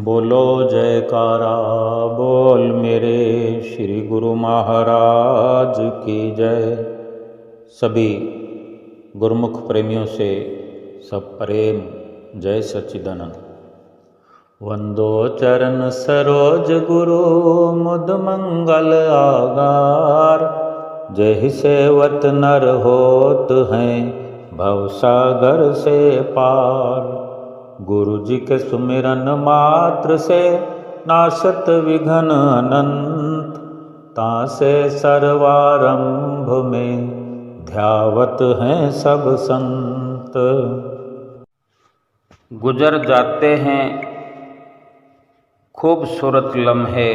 बोलो जयकारा बोल मेरे श्री गुरु महाराज की जय। सभी गुरुमुख प्रेमियों से सब प्रेम जय सच्चिदानंद। वंदो चरण सरोज गुरु मुद मंगल आगार। जय सेवत नर होत हैं भवसागर से पार। गुरु जी के सुमिरन मात्र से नाशत विघ्न अनंत। तासे सर्वारंभ में ध्यावत हैं सब संत। गुजर जाते हैं खूबसूरत लम्हे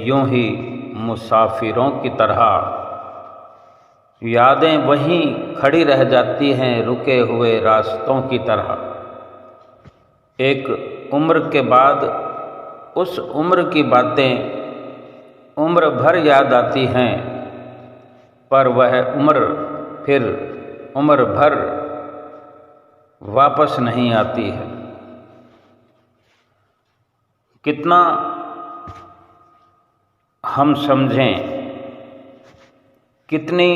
यूं ही मुसाफिरों की तरह। यादें वहीं खड़ी रह जाती हैं रुके हुए रास्तों की तरह। एक उम्र के बाद उस उम्र की बातें उम्र भर याद आती हैं, पर वह उम्र फिर उम्र भर वापस नहीं आती है। कितना हम समझें, कितनी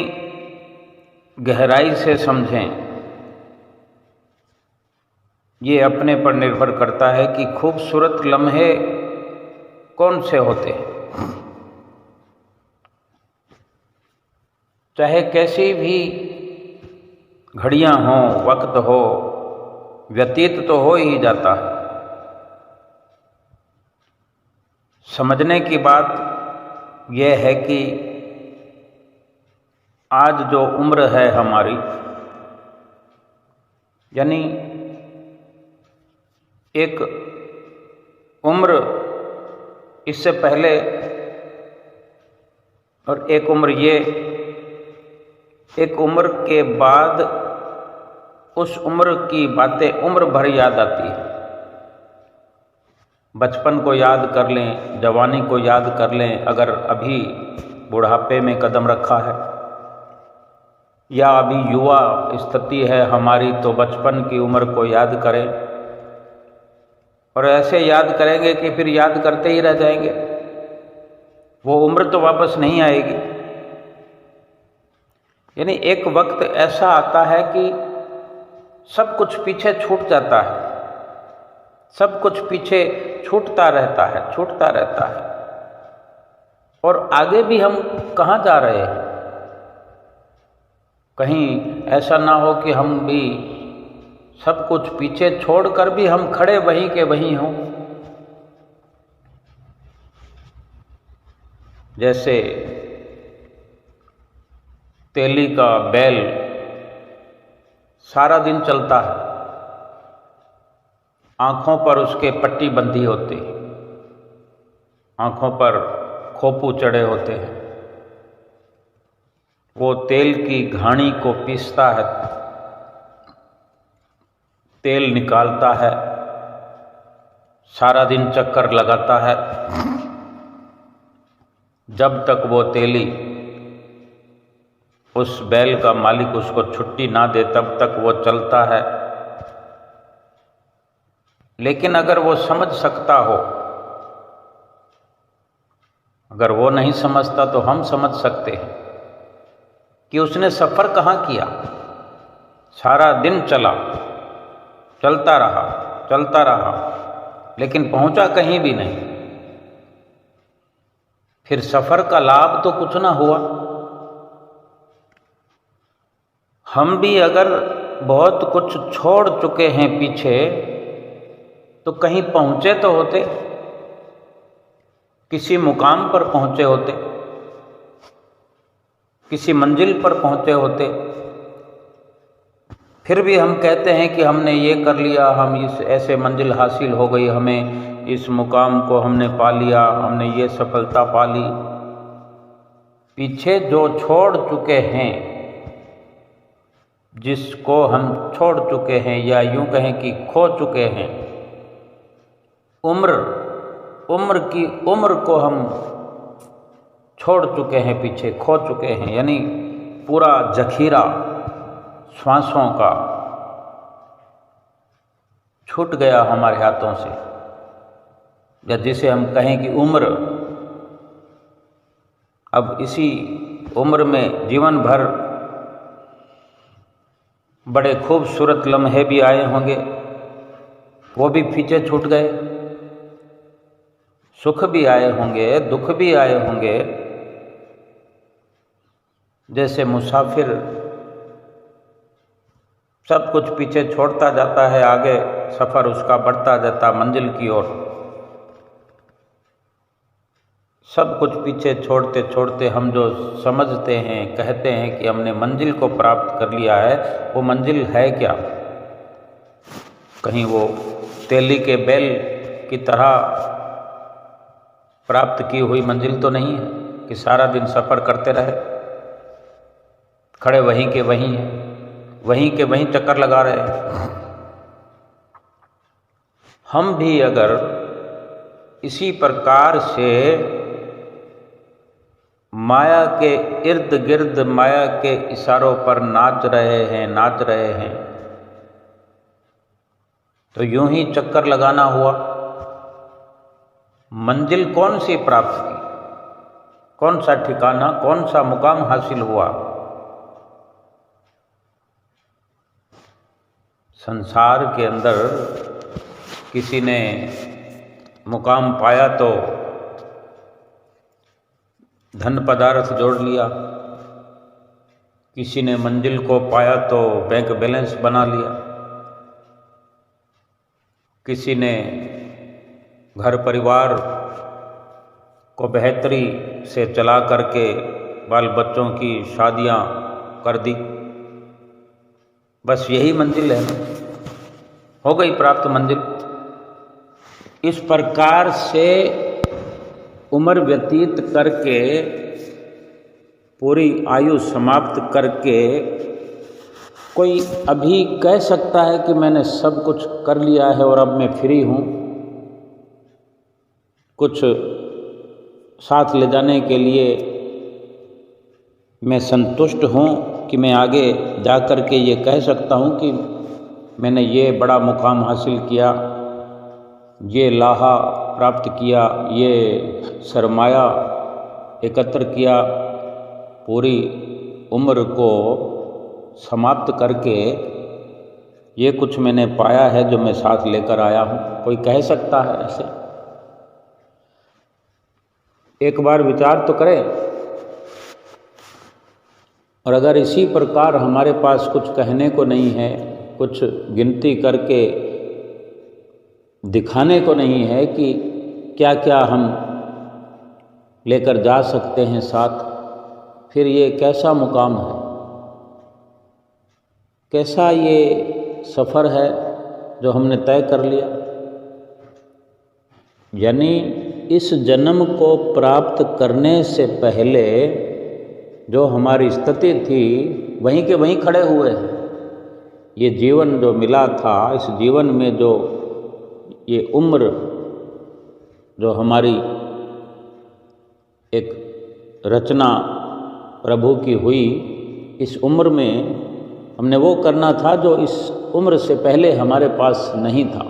गहराई से समझें, ये अपने पर निर्भर करता है कि खूबसूरत लम्हे कौन से होते हैं। चाहे कैसी भी घड़ियां हों, वक्त हो, व्यतीत तो हो ही जाता है। समझने की बात यह है कि आज जो उम्र है हमारी, यानी एक उम्र इससे पहले और एक उम्र ये, एक उम्र के बाद उस उम्र की बातें उम्र भर याद आती है। बचपन को याद कर लें, जवानी को याद कर लें, अगर अभी बुढ़ापे में कदम रखा है या अभी युवा स्थिति है हमारी, तो बचपन की उम्र को याद करें। और ऐसे याद करेंगे कि फिर याद करते ही रह जाएंगे, वो उम्र तो वापस नहीं आएगी। यानी एक वक्त ऐसा आता है कि सब कुछ पीछे छूट जाता है, सब कुछ पीछे छूटता रहता है। और आगे भी हम कहाँ जा रहे हैं? कहीं ऐसा ना हो कि हम भी सब कुछ पीछे छोड़कर भी हम खड़े वहीं के वहीं हों। जैसे तेली का बैल सारा दिन चलता है, आँखों पर उसके पट्टी बंधी होती, आँखों पर खोपू चढ़े होते हैं। वो तेल की घानी को पीसता है, तेल निकालता है, सारा दिन चक्कर लगाता है। जब तक वो तेली, उस बैल का मालिक उसको छुट्टी ना दे, तब तक वो चलता है। लेकिन अगर वो समझ सकता हो, अगर वो नहीं समझता तो हम समझ सकते हैं कि उसने सफ़र कहाँ किया। सारा दिन चलता रहा, लेकिन पहुंचा कहीं भी नहीं। फिर सफर का लाभ तो कुछ ना हुआ। हम भी अगर बहुत कुछ छोड़ चुके हैं पीछे, तो कहीं पहुंचे तो होते, किसी मुकाम पर पहुंचे होते, किसी मंजिल पर पहुंचे होते। फिर भी हम कहते हैं कि हमने ये कर लिया, हम इस ऐसे मंजिल हासिल हो गई, हमें इस मुकाम को हमने पा लिया, हमने ये सफलता पा ली। पीछे जो छोड़ चुके हैं, जिसको हम छोड़ चुके हैं, या यूं कहें कि खो चुके हैं, उम्र को हम छोड़ चुके हैं, पीछे खो चुके हैं। यानी पूरा जखीरा श्वासों का छूट गया हमारे हाथों से। या जिसे हम कहें कि उम्र, अब इसी उम्र में जीवन भर बड़े खूबसूरत लम्हे भी आए होंगे, वो भी पीछे छूट गए। सुख भी आए होंगे, दुख भी आए होंगे। जैसे मुसाफिर सब कुछ पीछे छोड़ता जाता है, आगे सफ़र उसका बढ़ता जाता मंजिल की ओर। सब कुछ पीछे छोड़ते छोड़ते हम जो समझते हैं, कहते हैं कि हमने मंजिल को प्राप्त कर लिया है, वो मंजिल है क्या? कहीं वो तेली के बैल की तरह प्राप्त की हुई मंजिल तो नहीं है कि सारा दिन सफ़र करते रहे, खड़े वहीं के वहीं हैं, वहीं के वहीं चक्कर लगा रहे हैं। हम भी अगर इसी प्रकार से माया के इर्द गिर्द, माया के इशारों पर नाच रहे हैं, तो यूं ही चक्कर लगाना हुआ। मंजिल कौन सी प्राप्त की, कौन सा ठिकाना, कौन सा मुकाम हासिल हुआ? संसार के अंदर किसी ने मुकाम पाया तो धन पदार्थ जोड़ लिया, किसी ने मंजिल को पाया तो बैंक बैलेंस बना लिया, किसी ने घर परिवार को बेहतरी से चला करके बाल बच्चों की शादियां कर दी। बस यही मंजिल है, हो गई प्राप्त मंजिल। इस प्रकार से उम्र व्यतीत करके, पूरी आयु समाप्त करके कोई अभी कह सकता है कि मैंने सब कुछ कर लिया है और अब मैं फ्री हूँ, कुछ साथ ले जाने के लिए मैं संतुष्ट हूँ कि मैं आगे जा कर के ये कह सकता हूँ कि मैंने ये बड़ा मुकाम हासिल किया, ये लाहा प्राप्त किया, ये सरमाया एकत्र किया, पूरी उम्र को समाप्त करके ये कुछ मैंने पाया है जो मैं साथ लेकर आया हूँ। कोई कह सकता है ऐसे? एक बार विचार तो करें। और अगर इसी प्रकार हमारे पास कुछ कहने को नहीं है, कुछ गिनती करके दिखाने को नहीं है कि क्या क्या हम लेकर जा सकते हैं साथ, फिर ये कैसा मुकाम है, कैसा ये सफ़र है जो हमने तय कर लिया? यानी इस जन्म को प्राप्त करने से पहले जो हमारी स्थिति थी वहीं के वहीं खड़े हुए हैं। ये जीवन जो मिला था, इस जीवन में जो ये उम्र जो हमारी एक रचना प्रभु की हुई, इस उम्र में हमने वो करना था जो इस उम्र से पहले हमारे पास नहीं था।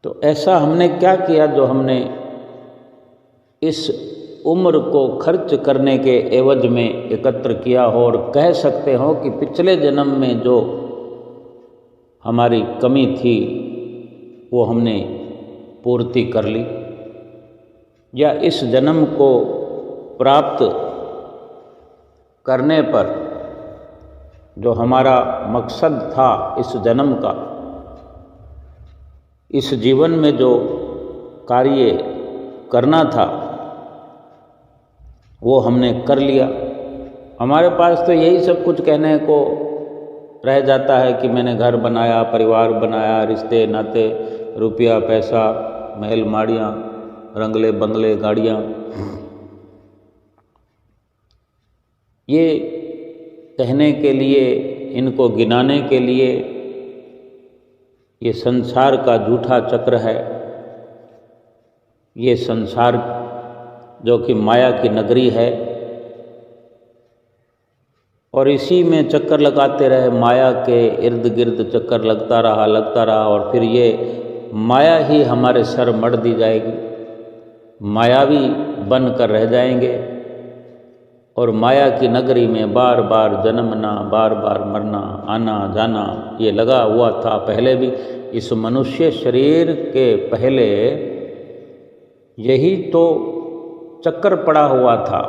तो ऐसा हमने क्या किया जो हमने इस उम्र को खर्च करने के एवज में एकत्र किया हो और कह सकते हो कि पिछले जन्म में जो हमारी कमी थी वो हमने पूर्ति कर ली, या इस जन्म को प्राप्त करने पर जो हमारा मकसद था इस जन्म का, इस जीवन में जो कार्य करना था वो हमने कर लिया। हमारे पास तो यही सब कुछ कहने को रह जाता है कि मैंने घर बनाया, परिवार बनाया, रिश्ते नाते, रुपया पैसा, महल माड़ियाँ, रंगले बंगले, गाड़ियाँ। ये कहने के लिए, इनको गिनाने के लिए ये संसार का झूठा चक्र है। ये संसार जो कि माया की नगरी है और इसी में चक्कर लगाते रहे, माया के इर्द गिर्द चक्कर लगता रहा और फिर ये माया ही हमारे सर मढ़ दी जाएगी, मायावी बन कर रह जाएंगे और माया की नगरी में बार बार जन्मना, बार बार मरना, आना जाना ये लगा हुआ था। पहले भी इस मनुष्य शरीर के पहले यही तो चक्कर पड़ा हुआ था,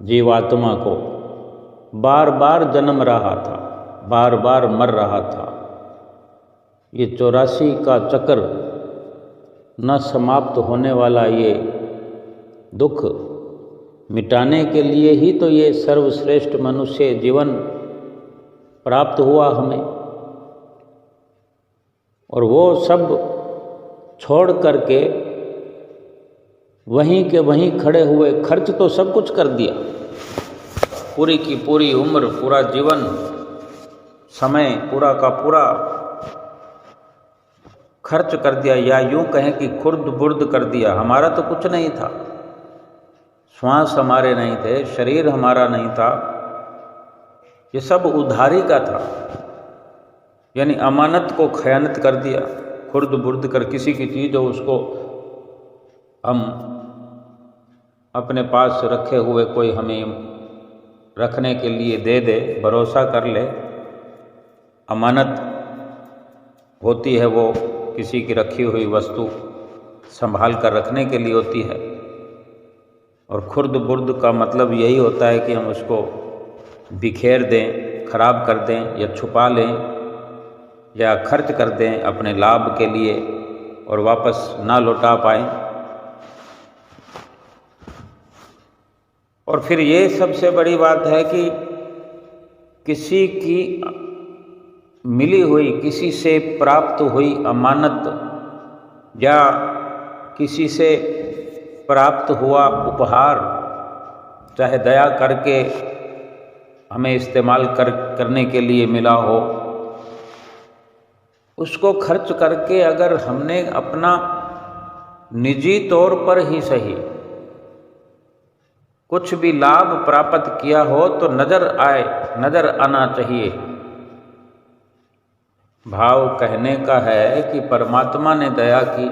जीवात्मा को बार बार जन्म रहा था, बार बार मर रहा था। ये 84 का चक्कर न समाप्त होने वाला ये दुख मिटाने के लिए ही तो ये सर्वश्रेष्ठ मनुष्य जीवन प्राप्त हुआ हमें। और वो सब छोड़ करके वहीं के वहीं खड़े हुए, खर्च तो सब कुछ कर दिया, पूरी की पूरी उम्र, पूरा जीवन, समय पूरा का पूरा खर्च कर दिया, या यूं कहें कि खुर्द बुर्द कर दिया। हमारा तो कुछ नहीं था, श्वास हमारे नहीं थे, शरीर हमारा नहीं था, ये सब उधारी का था। यानी अमानत को खयानत कर दिया, खुर्द बुर्द कर। किसी की चीज़ हो उसको हम अपने पास रखे हुए कोई हमें रखने के लिए दे दे, भरोसा कर ले, अमानत होती है वो, किसी की रखी हुई वस्तु संभाल कर रखने के लिए होती है। और खुर्द बुर्द का मतलब यही होता है कि हम उसको बिखेर दें, खराब कर दें, या छुपा लें, या खर्च कर दें अपने लाभ के लिए और वापस ना लौटा पाएं। और फिर ये सबसे बड़ी बात है कि किसी की मिली हुई, किसी से प्राप्त हुई अमानत या किसी से प्राप्त हुआ उपहार, चाहे दया करके हमें इस्तेमाल करने के लिए मिला हो, उसको खर्च करके अगर हमने अपना निजी तौर पर ही सही कुछ भी लाभ प्राप्त किया हो तो नजर आना चाहिए। भाव कहने का है कि परमात्मा ने दया की,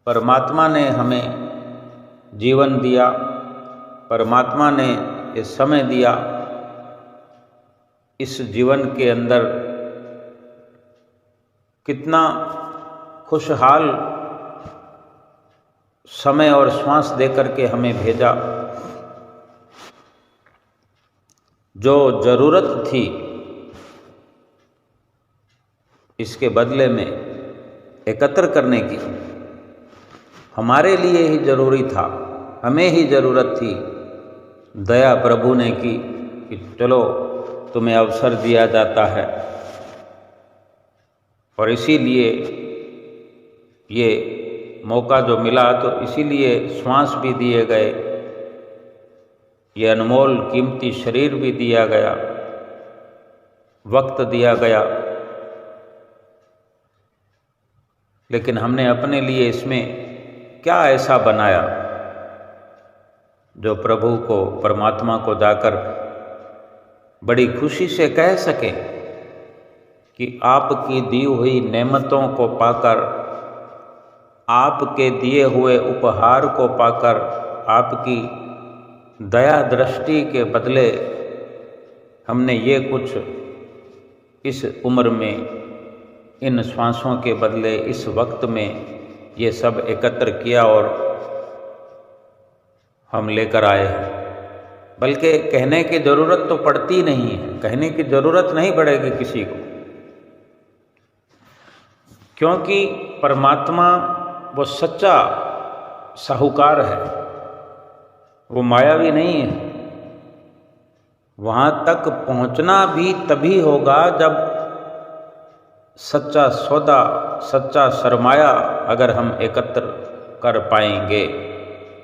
परमात्मा ने हमें जीवन दिया, परमात्मा ने ये समय दिया। इस जीवन के अंदर कितना खुशहाल समय और श्वास देकर के हमें भेजा। जो जरूरत थी इसके बदले में एकत्र करने की, हमारे लिए ही जरूरी था, हमें ही जरूरत थी। दया प्रभु ने की कि चलो तुम्हें अवसर दिया जाता है, और इसीलिए ये मौका जो मिला तो इसीलिए श्वास भी दिए गए, ये अनमोल कीमती शरीर भी दिया गया, वक्त दिया गया। लेकिन हमने अपने लिए इसमें क्या ऐसा बनाया जो प्रभु को, परमात्मा को जाकर बड़ी खुशी से कह सके कि आपकी दी हुई नेमतों को पाकर, आपके दिए हुए उपहार को पाकर, आपकी दया दृष्टि के बदले हमने ये कुछ इस उम्र में, इन श्वासों के बदले इस वक्त में ये सब एकत्र किया और हम लेकर आए हैं। बल्कि कहने की ज़रूरत तो पड़ती नहीं है, कहने की ज़रूरत नहीं पड़ेगी किसी को, क्योंकि परमात्मा वो सच्चा साहूकार है, वो मायावी नहीं है। वहाँ तक पहुँचना भी तभी होगा जब सच्चा सौदा, सच्चा सरमाया अगर हम एकत्र कर पाएंगे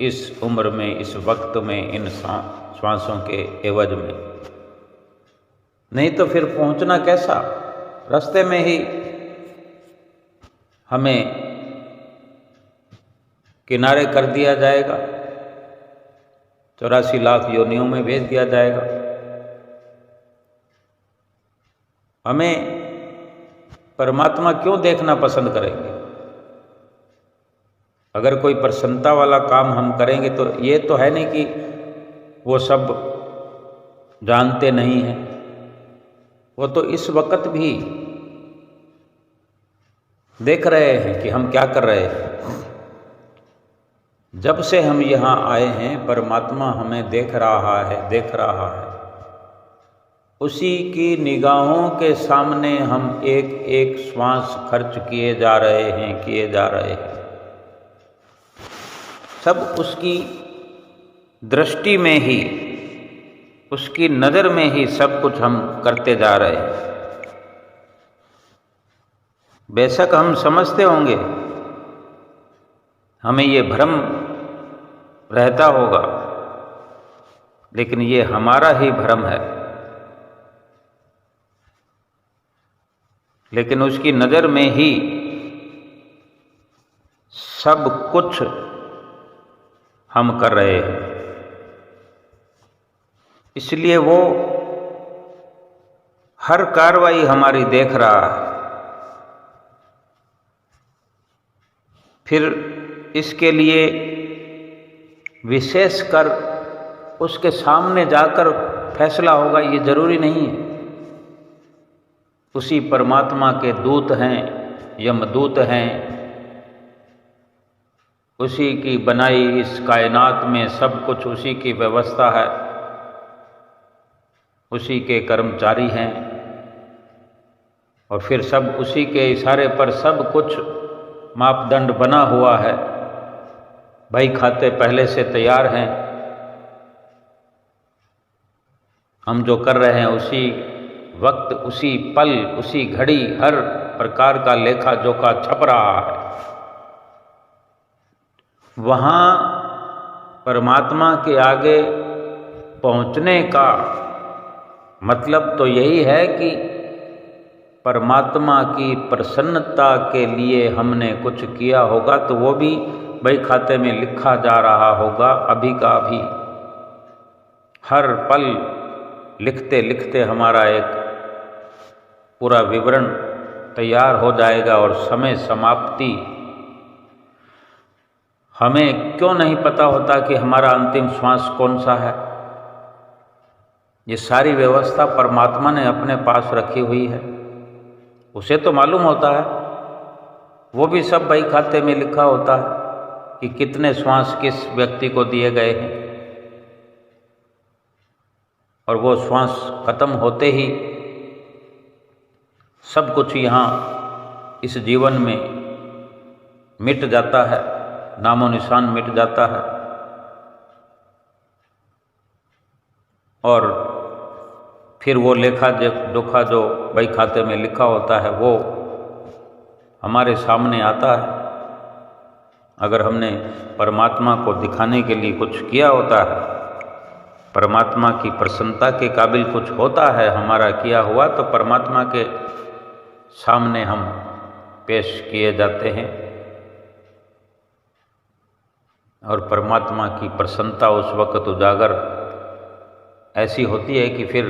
इस उम्र में, इस वक्त में, इन श्वासों के एवज में। नहीं तो फिर पहुँचना कैसा? रास्ते में ही हमें किनारे कर दिया जाएगा, 84 लाख योनियों में भेज दिया जाएगा। हमें परमात्मा क्यों देखना पसंद करेंगे? अगर कोई प्रसन्नता वाला काम हम करेंगे तो ये तो है नहीं कि वो सब जानते नहीं हैं, वो तो इस वक्त भी देख रहे हैं कि हम क्या कर रहे हैं। जब से हम यहाँ आए हैं परमात्मा हमें देख रहा है। उसी की निगाहों के सामने हम एक एक श्वास खर्च किए जा रहे हैं। सब उसकी दृष्टि में ही, उसकी नज़र में ही सब कुछ हम करते जा रहे हैं। बेशक हम समझते होंगे, हमें ये भ्रम रहता होगा, लेकिन ये हमारा ही भ्रम है। लेकिन उसकी नज़र में ही सब कुछ हम कर रहे हैं, इसलिए वो हर कार्रवाई हमारी देख रहा है। फिर इसके लिए विशेषकर उसके सामने जाकर फैसला होगा ये जरूरी नहीं है। उसी परमात्मा के दूत हैं, यमदूत हैं, उसी की बनाई इस कायनात में सब कुछ उसी की व्यवस्था है, उसी के कर्मचारी हैं, और फिर सब उसी के इशारे पर सब कुछ मापदंड बना हुआ है। भाई खाते पहले से तैयार हैं, हम जो कर रहे हैं उसी वक्त, उसी पल, उसी घड़ी हर प्रकार का लेखा जोखा छप रहा है। वहाँ परमात्मा के आगे पहुँचने का मतलब तो यही है कि परमात्मा की प्रसन्नता के लिए हमने कुछ किया होगा तो वो भी बही खाते में लिखा जा रहा होगा। अभी का अभी हर पल लिखते लिखते हमारा एक पूरा विवरण तैयार हो जाएगा और समय समाप्ति हमें क्यों नहीं पता होता कि हमारा अंतिम श्वास कौन सा है। ये सारी व्यवस्था परमात्मा ने अपने पास रखी हुई है, उसे तो मालूम होता है। वो भी सब बही खाते में लिखा होता है कि कितने श्वास किस व्यक्ति को दिए गए हैं, और वो श्वास खत्म होते ही सब कुछ यहाँ इस जीवन में मिट जाता है, नामो निशान मिट जाता है। और फिर वो लेखा जोखा जो बही खाते में लिखा होता है वो हमारे सामने आता है। अगर हमने परमात्मा को दिखाने के लिए कुछ किया होता है, परमात्मा की प्रसन्नता के काबिल कुछ होता है हमारा किया हुआ, तो परमात्मा के सामने हम पेश किए जाते हैं। और परमात्मा की प्रसन्नता उस वक्त उजागर ऐसी होती है कि फिर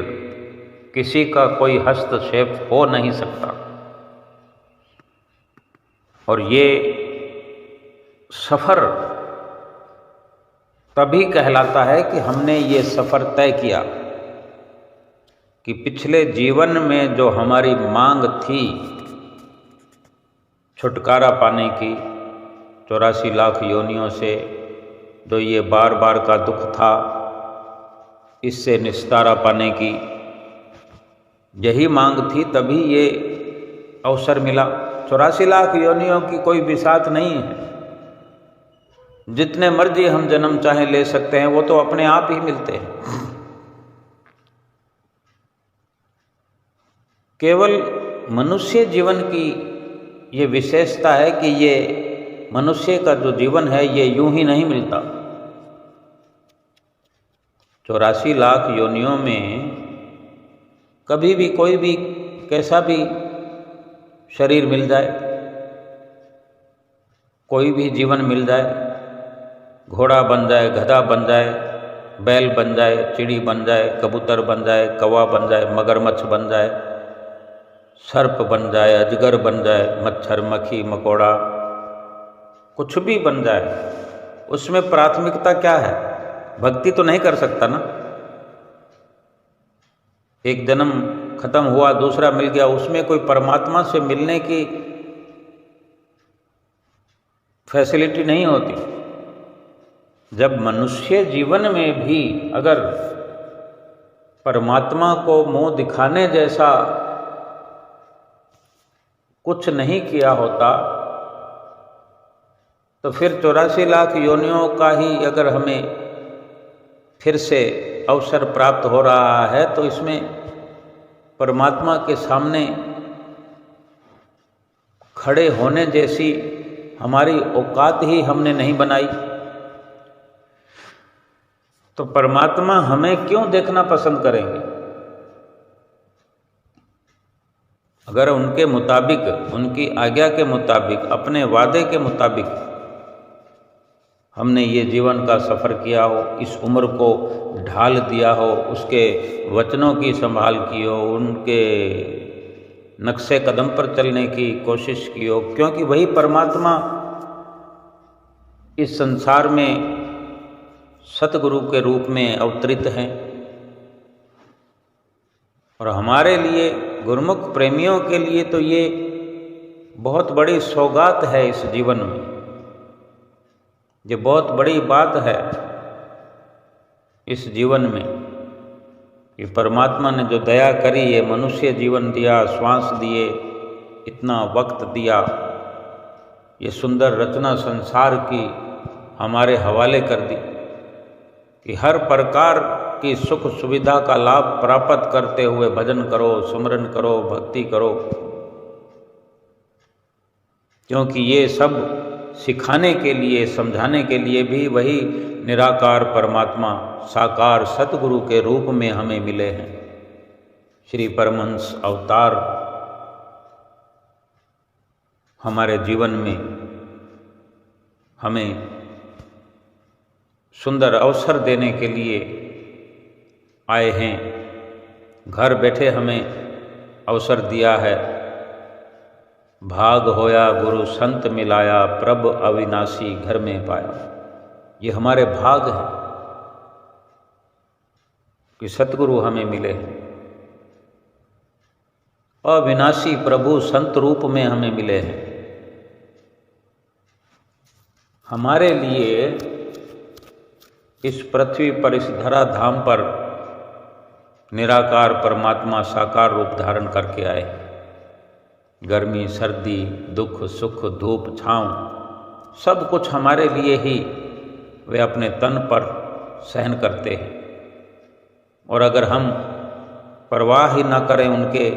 किसी का कोई हस्तक्षेप हो नहीं सकता। और ये सफ़र तभी कहलाता है कि हमने ये सफ़र तय किया कि पिछले जीवन में जो हमारी मांग थी छुटकारा पाने की 84 लाख योनियों से, जो ये बार बार का दुख था, इससे निस्तारा पाने की यही मांग थी, तभी ये अवसर मिला। 84 लाख योनियों की कोई बिसात नहीं है, जितने मर्जी हम जन्म चाहे ले सकते हैं, वो तो अपने आप ही मिलते हैं। केवल मनुष्य जीवन की ये विशेषता है कि ये मनुष्य का जो जीवन है ये यूं ही नहीं मिलता। 84 लाख योनियों में कभी भी कोई भी कैसा भी शरीर मिल जाए, कोई भी जीवन मिल जाए, घोड़ा बन जाए, गधा बन जाए, बैल बन जाए, चिड़ी बन जाए, कबूतर बन जाए, कौवा बन जाए, मगरमच्छ बन जाए, सर्प बन जाए, अजगर बन जाए, मच्छर मक्खी मकोड़ा कुछ भी बन जाए, उसमें प्राथमिकता क्या है? भक्ति तो नहीं कर सकता ना। एक जन्म खत्म हुआ, दूसरा मिल गया, उसमें कोई परमात्मा से मिलने की फैसिलिटी नहीं होती। जब मनुष्य जीवन में भी अगर परमात्मा को मुंह दिखाने जैसा कुछ नहीं किया होता, तो फिर 84 लाख योनियों का ही अगर हमें फिर से अवसर प्राप्त हो रहा है, तो इसमें परमात्मा के सामने खड़े होने जैसी हमारी औकात ही हमने नहीं बनाई। तो परमात्मा हमें क्यों देखना पसंद करेंगे? अगर उनके मुताबिक, उनकी आज्ञा के मुताबिक, अपने वादे के मुताबिक हमने ये जीवन का सफ़र किया हो, इस उम्र को ढाल दिया हो, उसके वचनों की संभाल की हो, उनके नक्शे कदम पर चलने की कोशिश की हो, क्योंकि वही परमात्मा इस संसार में सतगुरु के रूप में अवतरित हैं। और हमारे लिए, गुरुमुख प्रेमियों के लिए तो ये बहुत बड़ी सौगात है इस जीवन में। ये बहुत बड़ी बात है इस जीवन में कि परमात्मा ने जो दया करी, ये मनुष्य जीवन दिया, श्वास दिए, इतना वक्त दिया, ये सुंदर रचना संसार की हमारे हवाले कर दी कि हर प्रकार की सुख सुविधा का लाभ प्राप्त करते हुए भजन करो, सुमरन करो, भक्ति करो, क्योंकि ये सब सिखाने के लिए, समझाने के लिए भी वही निराकार परमात्मा साकार सतगुरु के रूप में हमें मिले हैं। श्री परमहंस अवतार हमारे जीवन में हमें सुंदर अवसर देने के लिए आए हैं। घर बैठे हमें अवसर दिया है। भाग होया गुरु संत मिलाया, प्रभ अविनाशी घर में पाया। ये हमारे भाग है कि सतगुरु हमें मिले हैं, अविनाशी प्रभु संत रूप में हमें मिले हैं। हमारे लिए इस पृथ्वी पर, इस धरा धाम पर निराकार परमात्मा साकार रूप धारण करके आए। गर्मी सर्दी, दुख सुख, धूप छांव, सब कुछ हमारे लिए ही वे अपने तन पर सहन करते हैं। और अगर हम परवाह ही ना करें, उनके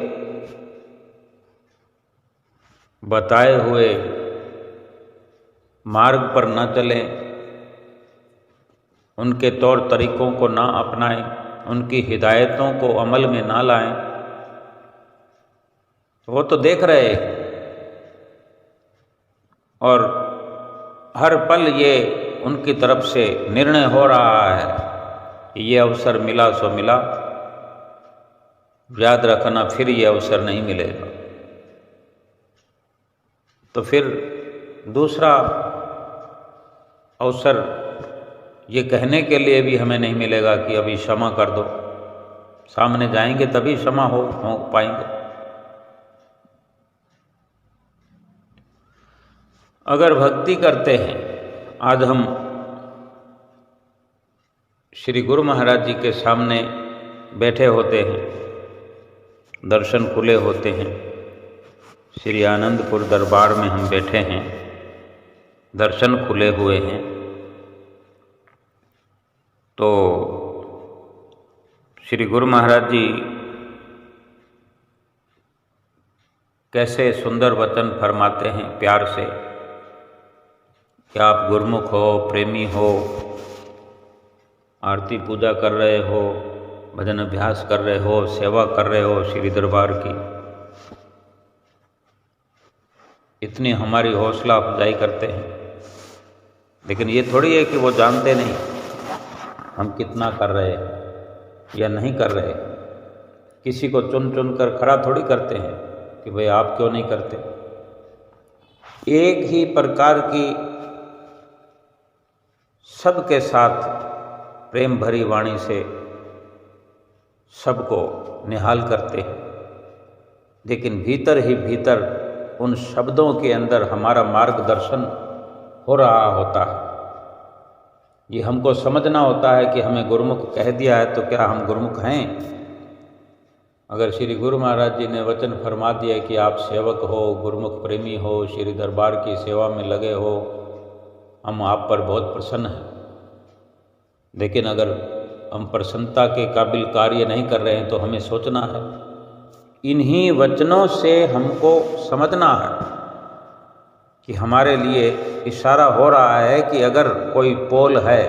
बताए हुए मार्ग पर न चलें, उनके तौर तरीकों को ना अपनाएं, उनकी हिदायतों को अमल में ना लाएं, वो तो देख रहे हैं और हर पल ये उनकी तरफ से निर्णय हो रहा है कि ये अवसर मिला सो मिला, याद रखना फिर ये अवसर नहीं मिलेगा। तो फिर दूसरा अवसर ये कहने के लिए भी हमें नहीं मिलेगा कि अभी क्षमा कर दो। सामने जाएंगे तभी क्षमा हो पाएंगे। अगर भक्ति करते हैं, आज हम श्री गुरु महाराज जी के सामने बैठे होते हैं, दर्शन खुले होते हैं, श्री आनंदपुर दरबार में हम बैठे हैं, दर्शन खुले हुए हैं, तो श्री गुरु महाराज जी कैसे सुंदर वचन फरमाते हैं प्यार से। क्या आप गुरुमुख हो, प्रेमी हो, आरती पूजा कर रहे हो, भजन अभ्यास कर रहे हो, सेवा कर रहे हो श्री दरबार की, इतनी हमारी हौसला अफजाई करते हैं। लेकिन ये थोड़ी है कि वो जानते नहीं हम कितना कर रहे हैं या नहीं कर रहे। किसी को चुन चुन कर खड़ा थोड़ी करते हैं। कि भाई आप क्यों नहीं करते। एक ही प्रकार की सबके साथ प्रेम भरी वाणी से सबको निहाल करते हैं, लेकिन भीतर ही भीतर उन शब्दों के अंदर हमारा मार्गदर्शन हो रहा होता है। ये हमको समझना होता है कि हमें गुरुमुख कह दिया है तो क्या हम गुरुमुख हैं। अगर श्री गुरु महाराज जी ने वचन फरमा दिया कि आप सेवक हो, गुरुमुख प्रेमी हो, श्री दरबार की सेवा में लगे हो, हम आप पर बहुत प्रसन्न हैं, लेकिन अगर हम प्रसन्नता के काबिल कार्य नहीं कर रहे हैं तो हमें सोचना है। इन्हीं वचनों से हमको समझना है कि हमारे लिए इशारा हो रहा है कि अगर कोई पोल है,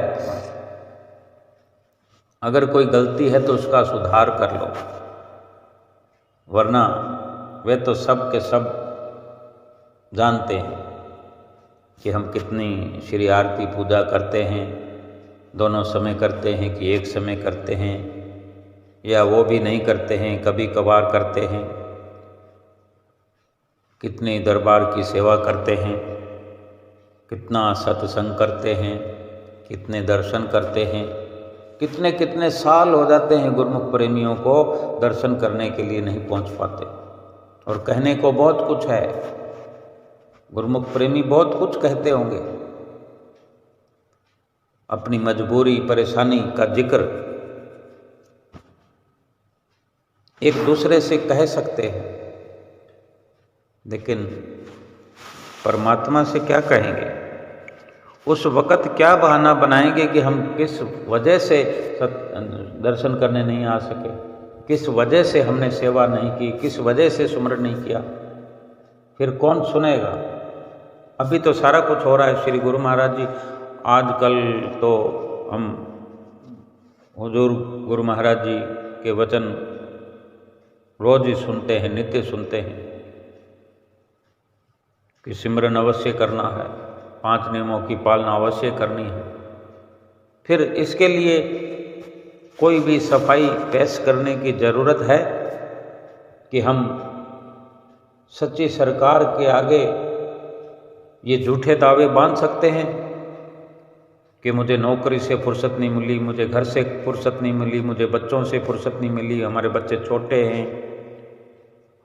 अगर कोई गलती है तो उसका सुधार कर लो, वरना वे तो सब के सब जानते हैं कि हम कितनी श्री आरती पूजा करते हैं, दोनों समय करते हैं कि एक समय करते हैं, या वो भी नहीं करते हैं, कभी कभार करते हैं, कितने दरबार की सेवा करते हैं, कितना सत्संग करते हैं, कितने दर्शन करते हैं, कितने कितने साल हो जाते हैं गुरुमुख प्रेमियों को दर्शन करने के लिए नहीं पहुंच पाते। और कहने को बहुत कुछ है, गुरुमुख प्रेमी बहुत कुछ कहते होंगे, अपनी मजबूरी परेशानी का जिक्र एक दूसरे से कह सकते हैं, लेकिन परमात्मा से क्या कहेंगे। उस वक़्त क्या बहाना बनाएंगे कि हम किस वजह से दर्शन करने नहीं आ सके, किस वजह से हमने सेवा नहीं की, किस वजह से सुमरन नहीं किया, फिर कौन सुनेगा। अभी तो सारा कुछ हो रहा है। श्री गुरु महाराज जी आजकल तो हम हुजूर गुरु महाराज जी के वचन रोज ही सुनते हैं, नित्य सुनते हैं कि सिमरन अवश्य करना है, 5 नियमों की पालना अवश्य करनी है। फिर इसके लिए कोई भी सफाई पेश करने की ज़रूरत है कि हम सच्ची सरकार के आगे ये झूठे दावे बांध सकते हैं कि मुझे नौकरी से फुर्सत नहीं मिली, मुझे घर से फुर्सत नहीं मिली, मुझे बच्चों से फुर्सत नहीं मिली, हमारे बच्चे छोटे हैं,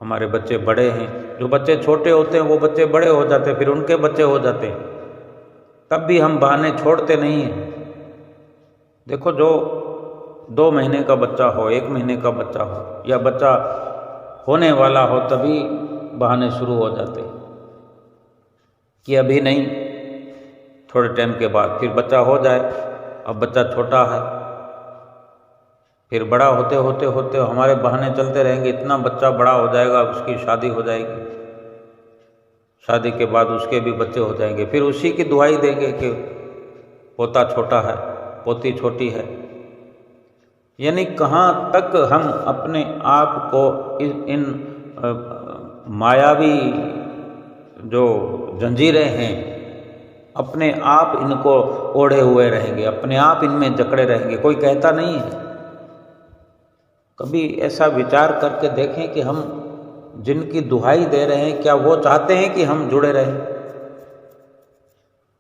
हमारे बच्चे बड़े हैं। जो बच्चे छोटे होते हैं वो बच्चे बड़े हो जाते हैं, फिर उनके बच्चे हो जाते हैं, तब भी हम बहाने छोड़ते नहीं हैं। देखो, जो 2 महीने का बच्चा हो, 1 महीने का बच्चा हो, या बच्चा होने वाला हो, तभी बहाने शुरू हो जाते हैं कि अभी नहीं, थोड़े टाइम के बाद फिर बच्चा हो जाए। अब बच्चा छोटा है, फिर बड़ा होते होते होते हमारे बहाने चलते रहेंगे, इतना बच्चा बड़ा हो जाएगा, उसकी शादी हो जाएगी, शादी के बाद उसके भी बच्चे हो जाएंगे, फिर उसी की दुहाई देंगे कि पोता छोटा है, पोती छोटी है। यानी कहाँ तक हम अपने आप को इन मायावी जो जंजीरें हैं, अपने आप इनको ओढ़े हुए रहेंगे, अपने आप इनमें जकड़े रहेंगे। कोई कहता नहीं है। कभी ऐसा विचार करके देखें कि हम जिनकी दुहाई दे रहे हैं, क्या वो चाहते हैं कि हम जुड़े रहें?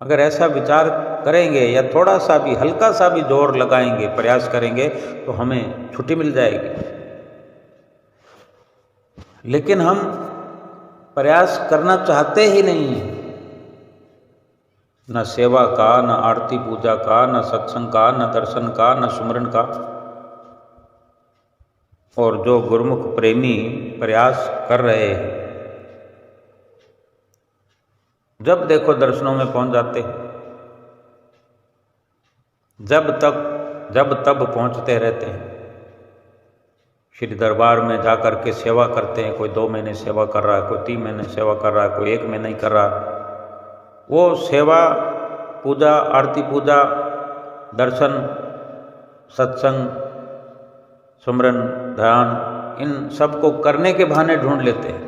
अगर ऐसा विचार करेंगे या थोड़ा सा भी, हल्का सा भी जोर लगाएंगे, प्रयास करेंगे, तो हमें छुट्टी मिल जाएगी। लेकिन हम प्रयास करना चाहते ही नहीं हैं, न सेवा का, न आरती पूजा का, न सत्संग का, न दर्शन का, न सुमरन का। और जो गुरुमुख प्रेमी प्रयास कर रहे हैं, जब देखो दर्शनों में पहुंच जाते हैं, जब तब पहुंचते रहते हैं। श्री दरबार में जाकर के सेवा करते हैं, कोई 2 महीने सेवा कर रहा है, कोई 3 महीने सेवा कर रहा है, कोई 1 महीने नहीं कर रहा। वो सेवा, पूजा, आरती पूजा, दर्शन, सत्संग, सुमरन, ध्यान, इन सब को करने के बहाने ढूंढ लेते हैं,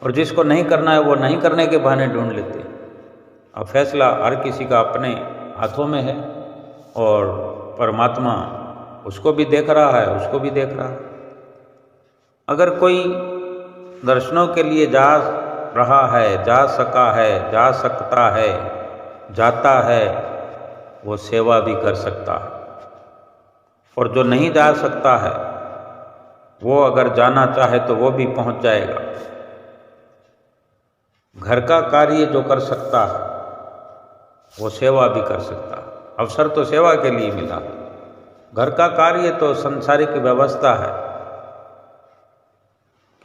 और जिसको नहीं करना है वो नहीं करने के बहाने ढूंढ लेते हैं। अब फैसला हर किसी का अपने हाथों में है, और परमात्मा उसको भी देख रहा है, उसको भी देख रहा है। अगर कोई दर्शनों के लिए जा रहा है, जा सका है, जा सकता है, जाता है, वो सेवा भी कर सकता है। और जो नहीं जा सकता है वो अगर जाना चाहे तो वो भी पहुंच जाएगा। घर का कार्य जो कर सकता है वो सेवा भी कर सकता है। अवसर तो सेवा के लिए मिला। घर का कार्य तो संसारिक व्यवस्था है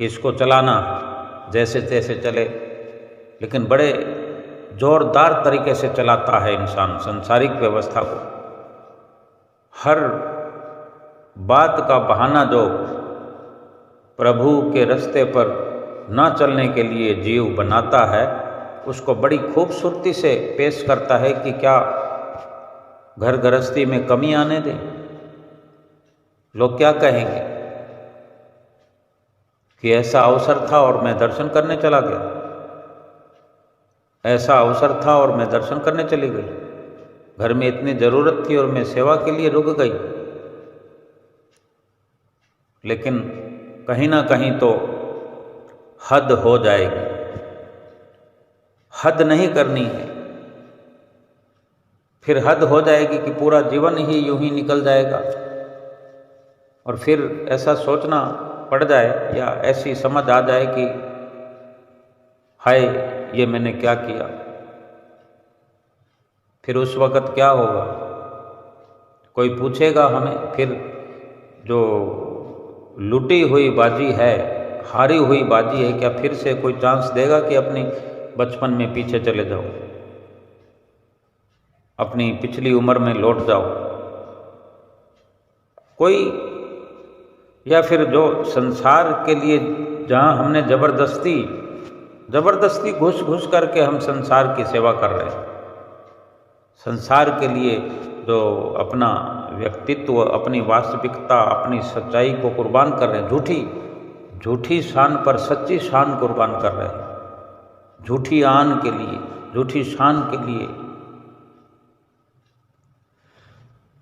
कि इसको चलाना जैसे तैसे चले, लेकिन बड़े जोरदार तरीके से चलाता है इंसान संसारिक व्यवस्था को। हर बात का बहाना जो प्रभु के रास्ते पर न चलने के लिए जीव बनाता है, उसको बड़ी खूबसूरती से पेश करता है कि क्या घर गृहस्थी में कमी आने दें। लोग क्या कहेंगे कि ऐसा अवसर था और मैं दर्शन करने चला गया, ऐसा अवसर था और मैं दर्शन करने चली गई, घर में इतनी ज़रूरत थी और मैं सेवा के लिए रुक गई। लेकिन कहीं ना कहीं तो हद हो जाएगी। हद नहीं करनी है, फिर हद हो जाएगी कि पूरा जीवन ही यूं ही निकल जाएगा। और फिर ऐसा सोचना पड़ जाए या ऐसी समझ आ जाए कि हाय ये मैंने क्या किया। फिर उस वक़्त क्या होगा? कोई पूछेगा हमें, फिर जो लूटी हुई बाजी है, हारी हुई बाजी है, क्या फिर से कोई चांस देगा कि अपनी बचपन में पीछे चले जाओ, अपनी पिछली उम्र में लौट जाओ? कोई, या फिर जो संसार के लिए जहाँ हमने ज़बरदस्ती घुस करके हम संसार की सेवा कर रहे हैं, संसार के लिए जो अपना व्यक्तित्व, अपनी वास्तविकता, अपनी सच्चाई को कुर्बान कर रहे हैं, झूठी शान पर सच्ची शान कुर्बान कर रहे हैं, झूठी आन के लिए, झूठी शान के लिए।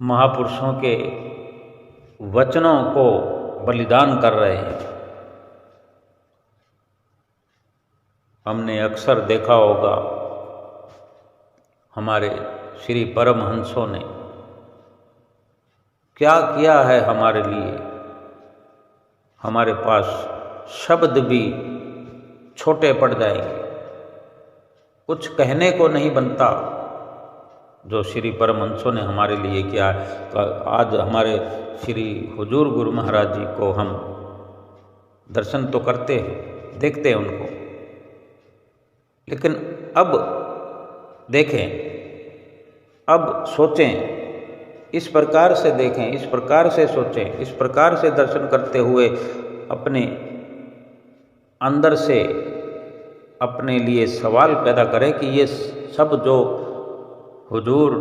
महापुरुषों के वचनों को बलिदान कर रहे हैं। हमने अक्सर देखा होगा हमारे श्री परमहंसों ने क्या किया है हमारे लिए। हमारे पास शब्द भी छोटे पड़ जाएंगे, कुछ कहने को नहीं बनता जो श्री परमहंसों ने हमारे लिए किया है। तो आज हमारे श्री हुजूर गुरु महाराज जी को हम दर्शन तो करते हैं, देखते हैं उनको, लेकिन अब देखें, अब सोचें, इस प्रकार से देखें, इस प्रकार से सोचें, इस प्रकार से दर्शन करते हुए अपने अंदर से अपने लिए सवाल पैदा करें कि ये सब जो हुजूर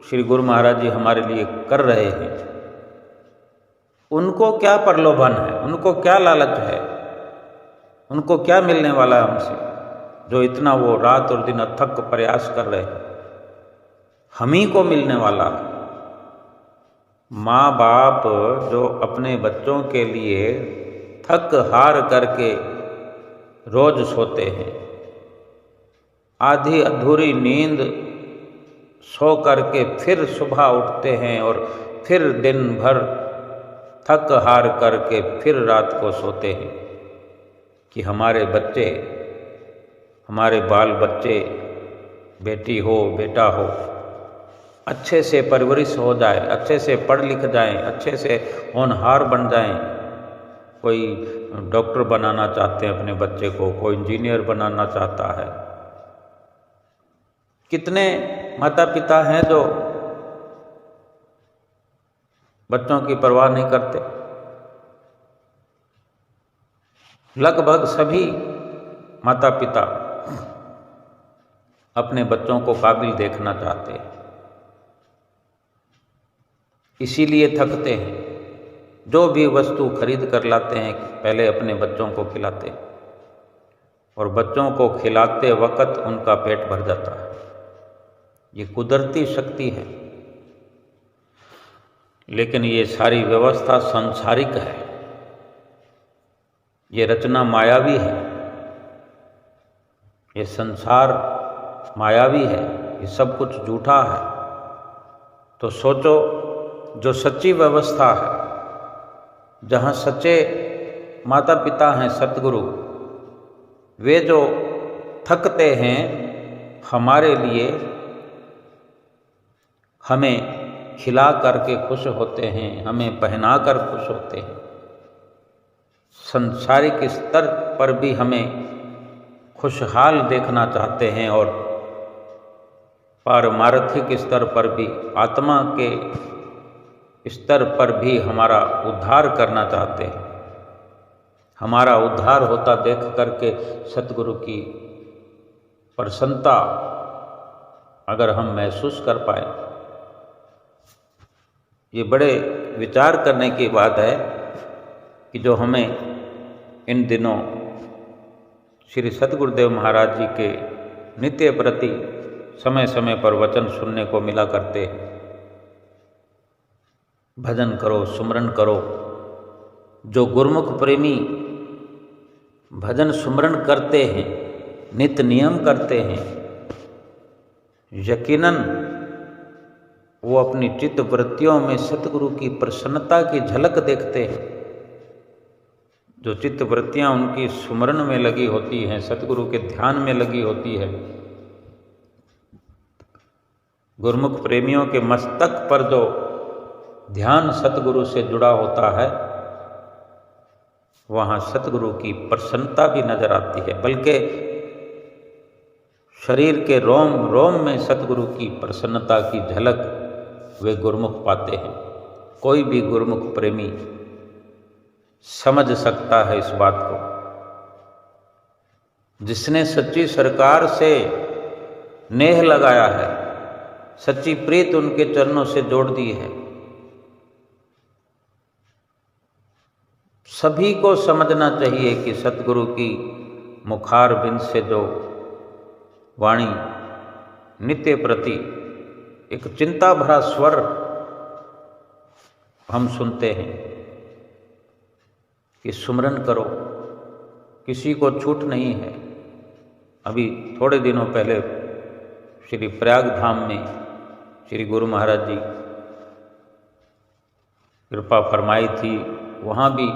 श्री गुरु महाराज जी हमारे लिए कर रहे हैं, उनको क्या प्रलोभन है, उनको क्या लालच है, उनको क्या मिलने वाला है हमसे, जो इतना वो रात और दिन अथक प्रयास कर रहे हैं। हम ही को मिलने वाला है। माँ बाप जो अपने बच्चों के लिए थक हार करके रोज सोते हैं, आधी अधूरी नींद सो करके फिर सुबह उठते हैं और फिर दिन भर थक हार करके फिर रात को सोते हैं, कि हमारे बच्चे, हमारे बाल बच्चे, बेटी हो बेटा हो, अच्छे से परवरिश हो जाए, अच्छे से पढ़ लिख जाएं, अच्छे से होनहार बन जाएं। कोई डॉक्टर बनाना चाहते हैं अपने बच्चे को, कोई इंजीनियर बनाना चाहता है। कितने माता पिता हैं जो बच्चों की परवाह नहीं करते। लगभग सभी माता पिता अपने बच्चों को काबिल देखना चाहते हैं, इसीलिए थकते हैं। जो भी वस्तु खरीद कर लाते हैं पहले अपने बच्चों को खिलाते हैं, और बच्चों को खिलाते वक्त उनका पेट भर जाता है। ये कुदरती शक्ति है, लेकिन ये सारी व्यवस्था सांसारिक है। ये रचना मायावी है, ये संसार मायावी है, ये सब कुछ झूठा है। तो सोचो, जो सच्ची व्यवस्था है, जहाँ सच्चे माता पिता हैं सतगुरु, वे जो थकते हैं हमारे लिए, हमें खिला करके खुश होते हैं, हमें पहना कर खुश होते हैं, सांसारिक स्तर पर भी हमें खुशहाल देखना चाहते हैं और पारमार्थिक स्तर पर भी, आत्मा के स्तर पर भी हमारा उद्धार करना चाहते हैं। हमारा उद्धार होता देख करके सतगुरु की प्रसन्नता अगर हम महसूस कर पाए, ये बड़े विचार करने की बात है कि जो हमें इन दिनों श्री सतगुरुदेव महाराज जी के नित्य प्रति समय समय पर वचन सुनने को मिला करते हैं। भजन करो, सुमरन करो। जो गुरुमुख प्रेमी भजन सुमरन करते हैं, नित्य नियम करते हैं, यकीनन वो अपनी चित्त वृत्तियों में सतगुरु की प्रसन्नता की झलक देखते हैं। जो चित्त वृत्तियाँ उनकी सुमरन में लगी होती हैं, सतगुरु के ध्यान में लगी होती है, गुरुमुख प्रेमियों के मस्तक पर जो ध्यान सतगुरु से जुड़ा होता है, वहाँ सतगुरु की प्रसन्नता भी नजर आती है। बल्कि शरीर के रोम रोम में सतगुरु की प्रसन्नता की झलक वे गुरुमुख पाते हैं। कोई भी गुरुमुख प्रेमी समझ सकता है इस बात को। जिसने सच्ची सरकार से नेह लगाया है, सच्ची प्रीत उनके चरणों से जोड़ दी है, सभी को समझना चाहिए कि सतगुरु की मुखार बिंद से जो वाणी नित्य प्रति एक चिंता भरा स्वर हम सुनते हैं कि सुमरन करो, किसी को छूट नहीं है। अभी थोड़े दिनों पहले श्री प्रयाग धाम में श्री गुरु महाराज जी कृपा फरमाई थी, वहाँ भी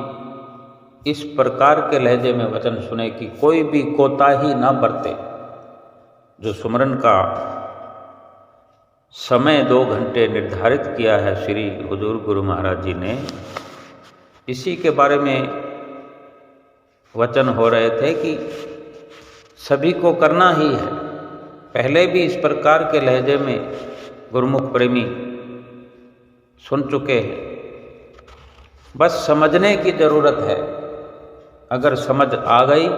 इस प्रकार के लहजे में वचन सुने कि कोई भी कोताही ना बरते। जो सुमरन का समय 2 घंटे निर्धारित किया है श्री हुजूर गुरु महाराज जी ने, इसी के बारे में वचन हो रहे थे कि सभी को करना ही है। पहले भी इस प्रकार के लहजे में गुरुमुख प्रेमी सुन चुके हैं, बस समझने की जरूरत है। अगर समझ आ गई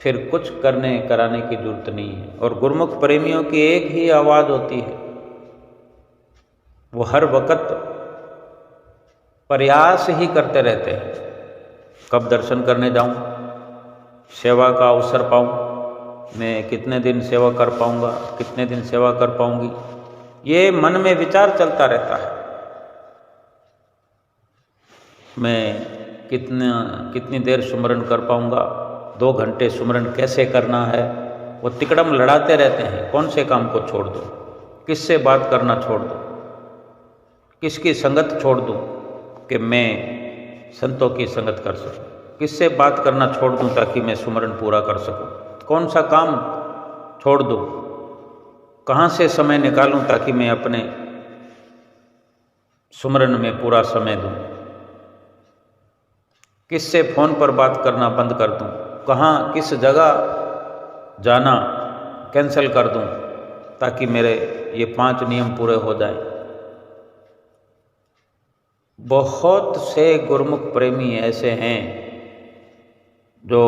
फिर कुछ करने कराने की जरूरत नहीं है। और गुरुमुख प्रेमियों की एक ही आवाज़ होती है, वो हर वक्त प्रयास ही करते रहते हैं, कब दर्शन करने जाऊं, सेवा का अवसर पाऊं, मैं कितने दिन सेवा कर पाऊंगा, कितने दिन सेवा कर पाऊंगी, ये मन में विचार चलता रहता है। मैं कितनी देर सुमरन कर पाऊंगा, 2 घंटे सुमरन कैसे करना है, वो तिकड़म लड़ाते रहते हैं। कौन से काम को छोड़ दूं, किससे बात करना छोड़ दूं, किसकी संगत छोड़ दूं कि मैं संतों की संगत कर सकूं, किससे बात करना छोड़ दूं ताकि मैं सुमरन पूरा कर सकूं, कौन सा काम छोड़ दूं, कहाँ से समय निकालूं ताकि मैं अपने सुमरन में पूरा समय दूं, किससे फ़ोन पर बात करना बंद कर दूं, कहाँ किस जगह जाना कैंसिल कर दूं ताकि मेरे ये 5 नियम पूरे हो जाएं। बहुत से गुरुमुख प्रेमी ऐसे हैं जो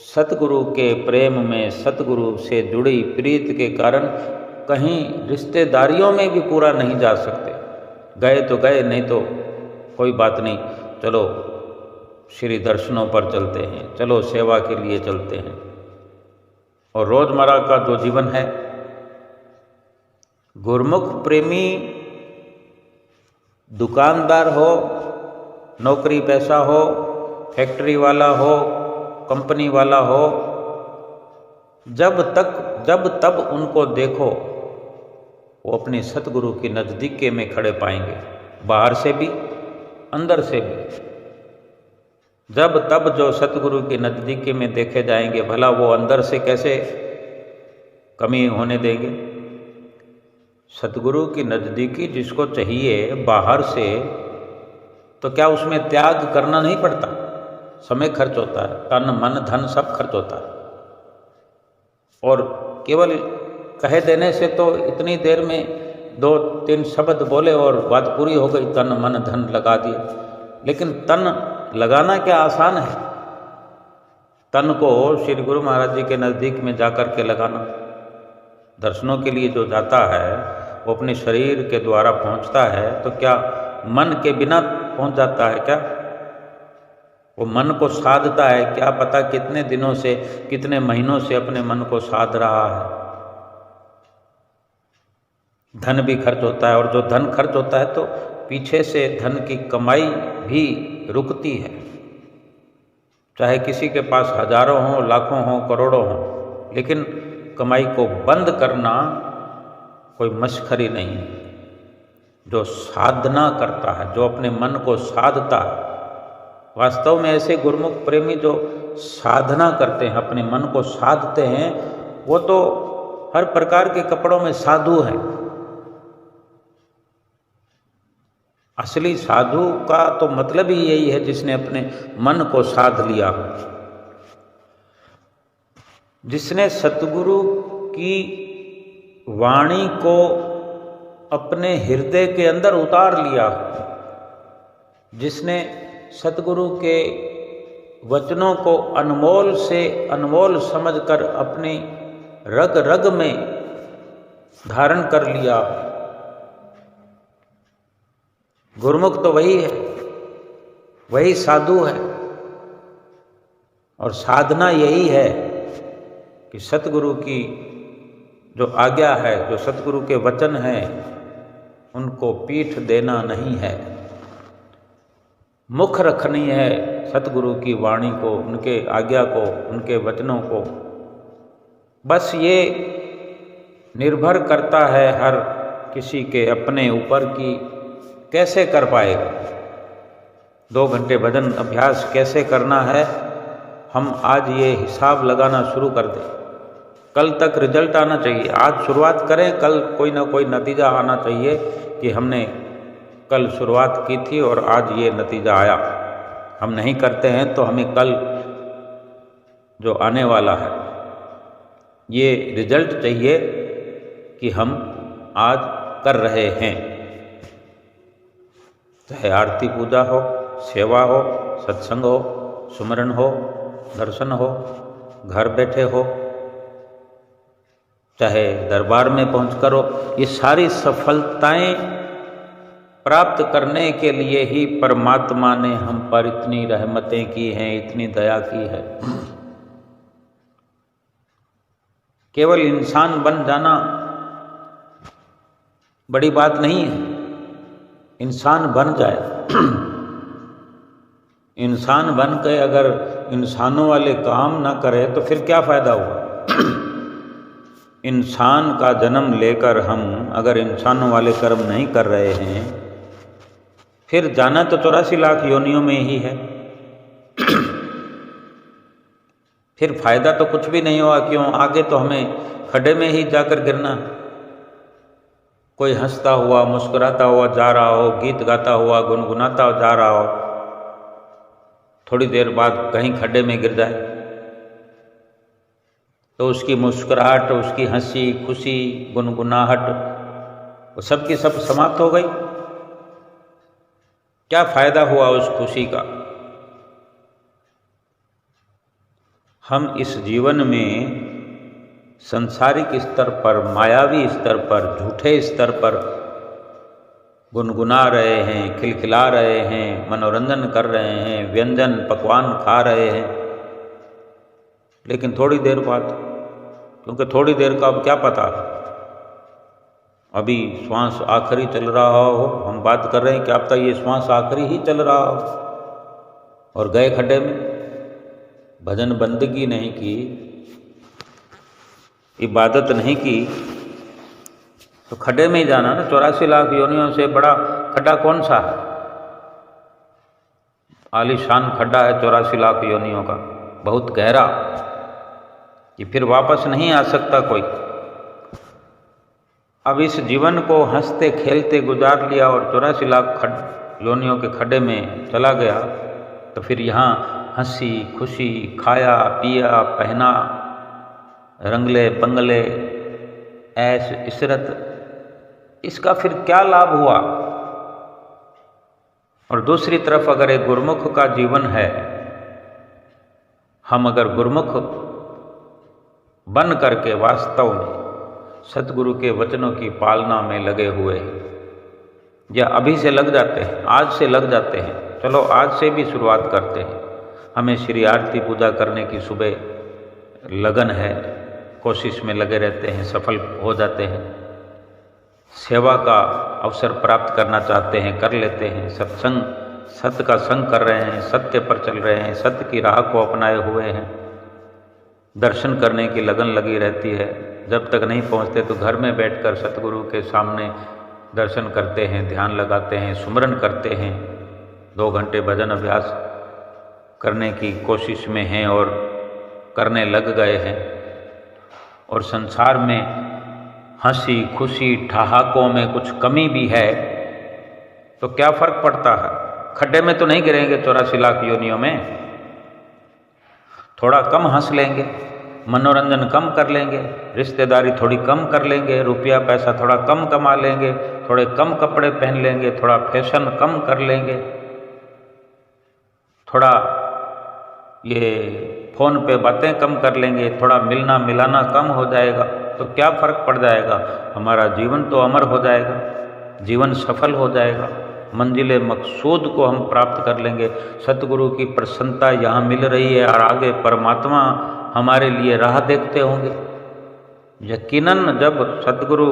सतगुरु के प्रेम में, सतगुरु से जुड़ी प्रीत के कारण कहीं रिश्तेदारियों में भी पूरा नहीं जा सकते। गए तो गए, नहीं तो कोई बात नहीं, चलो श्री दर्शनों पर चलते हैं, चलो सेवा के लिए चलते हैं। और रोजमर्रा का जो जीवन है, गुरुमुख प्रेमी दुकानदार हो, नौकरी पैसा हो, फैक्ट्री वाला हो, कंपनी वाला हो, जब तब उनको देखो वो अपने सतगुरु की नज़दीकी में खड़े पाएंगे, बाहर से भी अंदर से भी। जब तब जो सतगुरु की नज़दीकी में देखे जाएंगे, भला वो अंदर से कैसे कमी होने देंगे। सतगुरु की नज़दीकी जिसको चाहिए बाहर से, तो क्या उसमें त्याग करना नहीं पड़ता? समय खर्च होता है, तन मन धन सब खर्च होता है। और केवल कह देने से तो इतनी देर में 2-3 शब्द बोले और बात पूरी हो गई, तन मन धन लगा दिए। लेकिन तन लगाना क्या आसान है? तन को श्री गुरु महाराज जी के नज़दीक में जाकर के लगाना। दर्शनों के लिए जो जाता है वो अपने शरीर के द्वारा पहुंचता है, तो क्या मन के बिना पहुंच जाता है क्या? वो मन को साधता है, क्या पता कितने दिनों से, कितने महीनों से अपने मन को साध रहा है। धन भी खर्च होता है, और जो धन खर्च होता है तो पीछे से धन की कमाई भी रुकती है। चाहे किसी के पास हजारों हों, लाखों हों, करोड़ों हों, लेकिन कमाई को बंद करना कोई मशखरी नहीं है। जो साधना करता है, जो अपने मन को साधता है, वास्तव में ऐसे गुरुमुख प्रेमी जो साधना करते हैं, अपने मन को साधते हैं, वो तो हर प्रकार के कपड़ों में साधु हैं। असली साधु का तो मतलब ही यही है जिसने अपने मन को साध लिया, जिसने सतगुरु की वाणी को अपने हृदय के अंदर उतार लिया, जिसने सतगुरु के वचनों को अनमोल से अनमोल समझकर अपनी रग रग में धारण कर लिया। गुरुमुख तो वही है, वही साधु है। और साधना यही है कि सतगुरु की जो आज्ञा है, जो सतगुरु के वचन हैं, उनको पीठ देना नहीं है, मुख रखनी है सतगुरु की वाणी को, उनके आज्ञा को, उनके वचनों को। बस ये निर्भर करता है हर किसी के अपने ऊपर की कैसे कर पाएगा। 2 घंटे भजन अभ्यास कैसे करना है, हम आज ये हिसाब लगाना शुरू कर दें। कल तक रिजल्ट आना चाहिए। आज शुरुआत करें, कल कोई ना कोई नतीजा आना चाहिए कि हमने कल शुरुआत की थी और आज ये नतीजा आया। हम नहीं करते हैं तो हमें कल जो आने वाला है ये रिजल्ट चाहिए कि हम आज कर रहे हैं। चाहे आरती पूजा हो, सेवा हो, सत्संग हो, सुमरन हो, दर्शन हो, घर बैठे हो, चाहे दरबार में पहुंचकर हो, ये सारी सफलताएं प्राप्त करने के लिए ही परमात्मा ने हम पर इतनी रहमतें की हैं, इतनी दया की है। केवल इंसान बन जाना बड़ी बात नहीं है। इंसान बन जाए, इंसान बन के अगर इंसानों वाले काम ना करे तो फिर क्या फायदा हुआ। इंसान का जन्म लेकर हम अगर इंसानों वाले कर्म नहीं कर रहे हैं, फिर जाना तो 84 लाख योनियों में ही है। फिर फायदा तो कुछ भी नहीं हुआ। क्यों? आगे तो हमें खड्डे में ही जाकर गिरना। कोई हंसता हुआ, मुस्कुराता हुआ जा रहा हो, गीत गाता हुआ, गुनगुनाता जा रहा हो, थोड़ी देर बाद कहीं खड्डे में गिर जाए तो उसकी मुस्कुराहट, उसकी हंसी, खुशी, गुनगुनाहट, वो सब की सब समाप्त हो गई। क्या फायदा हुआ उस खुशी का? हम इस जीवन में संसारिक स्तर पर, मायावी स्तर पर, झूठे स्तर पर गुनगुना रहे हैं, खिलखिला रहे हैं, मनोरंजन कर रहे हैं, व्यंजन पकवान खा रहे हैं, लेकिन थोड़ी देर बाद, क्योंकि थोड़ी देर का अब क्या पता, अभी श्वास आखिरी चल रहा हो, हम बात कर रहे हैं कि अब तक ये श्वास आखिरी ही चल रहा हो, और गए खड्डे में, भजन बंदगी नहीं की, इबादत नहीं की, तो खड्डे में ही जाना ना। 84 लाख योनियों से बड़ा खड्डा कौन सा है? आलीशान खड्डा है 84 लाख योनियों का, बहुत गहरा, कि फिर वापस नहीं आ सकता कोई। अब इस जीवन को हंसते खेलते गुजार लिया और 84 लाख योनियों के खड्डे में चला गया, तो फिर यहाँ हंसी खुशी, खाया पिया पहना, रंगले बंगले, ऐश इशरत, इसका फिर क्या लाभ हुआ? और दूसरी तरफ अगर एक गुरुमुख का जीवन है, हम अगर गुरुमुख बन करके वास्तव में सतगुरु के वचनों की पालना में लगे हुए हैं, या अभी से लग जाते हैं, आज से लग जाते हैं, चलो आज से भी शुरुआत करते हैं। हमें श्री आरती पूजा करने की सुबह लगन है, कोशिश में लगे रहते हैं, सफल हो जाते हैं। सेवा का अवसर प्राप्त करना चाहते हैं, कर लेते हैं। सत्संग, सत्य का संग कर रहे हैं, सत्य पर चल रहे हैं, सत्य की राह को अपनाए हुए हैं। दर्शन करने की लगन लगी रहती है। जब तक नहीं पहुंचते तो घर में बैठकर सतगुरु के सामने दर्शन करते हैं, ध्यान लगाते हैं, सुमरन करते हैं, 2 घंटे भजन अभ्यास करने की कोशिश में हैं और करने लग गए हैं। और संसार में हंसी खुशी ठहाकों में कुछ कमी भी है तो क्या फर्क पड़ता है? खड्डे में तो नहीं गिरेंगे 84 लाख योनियों में। थोड़ा कम हंस लेंगे, मनोरंजन कम कर लेंगे, रिश्तेदारी थोड़ी कम कर लेंगे, रुपया पैसा थोड़ा कम कमा लेंगे, थोड़े कम कपड़े पहन लेंगे, थोड़ा फैशन कम कर लेंगे, थोड़ा ये फ़ोन पे बातें कम कर लेंगे, थोड़ा मिलना मिलाना कम हो जाएगा, तो क्या फ़र्क पड़ जाएगा? हमारा जीवन तो अमर हो जाएगा, जीवन सफल हो जाएगा, मंजिल मकसूद को हम प्राप्त कर लेंगे। सतगुरु की प्रसन्नता यहाँ मिल रही है और आगे परमात्मा हमारे लिए राह देखते होंगे। यकीनन जब सतगुरु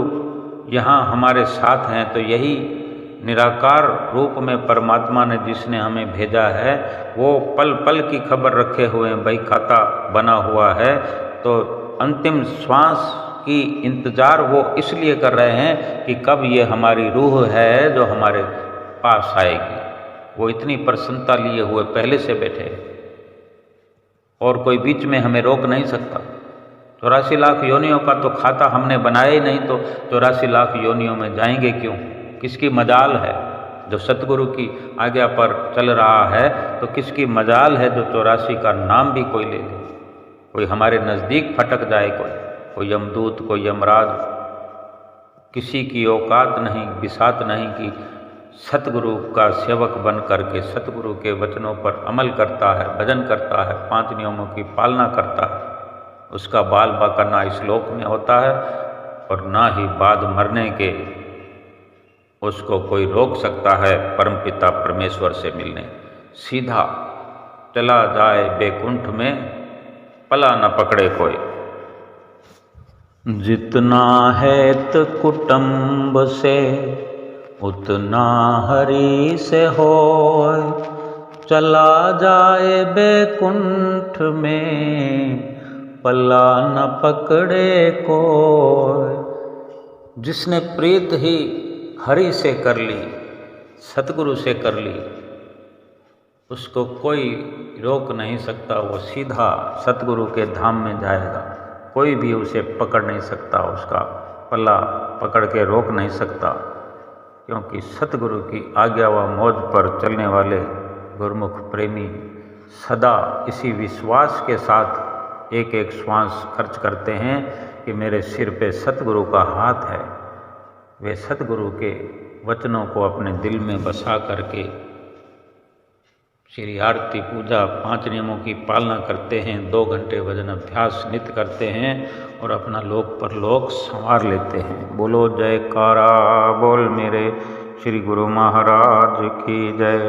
यहाँ हमारे साथ हैं तो यही निराकार रूप में परमात्मा ने जिसने हमें भेजा है वो पल पल की खबर रखे हुए हैं, भाई खाता बना हुआ है। तो अंतिम श्वास की इंतज़ार वो इसलिए कर रहे हैं कि कब ये हमारी रूह है जो हमारे पास आएगी। वो इतनी प्रसन्नता लिए हुए पहले से बैठे और कोई बीच में हमें रोक नहीं सकता। 84 लाख योनियों का तो खाता हमने बनाया ही नहीं, तो 84 लाख योनियों में जाएंगे क्यों? किसकी मजाल है जो सतगुरु की आज्ञा पर चल रहा है, तो किसकी मजाल है जो 84 का नाम भी कोई ले ले। कोई हमारे नज़दीक फटक जाए, कोई यमदूत, कोई यमराज, किसी की औकात नहीं, बिसात नहीं कि सतगुरु का सेवक बन करके सतगुरु के वचनों पर अमल करता है, भजन करता है, 5 नियमों की पालना करता है, उसका बाल बाका ना इस लोक में होता है और ना ही बाद मरने के उसको कोई रोक सकता है परमपिता परमेश्वर से मिलने। सीधा चला जाए बैकुंठ में, पला न पकड़े कोई। जितना है तो कुटुंब से उतना हरि से होय, चला जाए बैकुंठ में, पला न पकड़े कोय। जिसने प्रीत ही हरि से कर ली, सतगुरु से कर ली, उसको कोई रोक नहीं सकता। वो सीधा सतगुरु के धाम में जाएगा, कोई भी उसे पकड़ नहीं सकता, उसका पल्ला पकड़ के रोक नहीं सकता, क्योंकि सतगुरु की आज्ञा व मौज पर चलने वाले गुरुमुख प्रेमी सदा इसी विश्वास के साथ एक एक श्वास खर्च करते हैं कि मेरे सिर पे सतगुरु का हाथ है। वे सतगुरु के वचनों को अपने दिल में बसा करके श्री आरती पूजा 5 नियमों की पालना करते हैं, 2 घंटे भजन अभ्यास नित्य करते हैं और अपना लोक परलोक संवार लेते हैं। बोलो जयकारा बोल मेरे श्री गुरु महाराज की जय।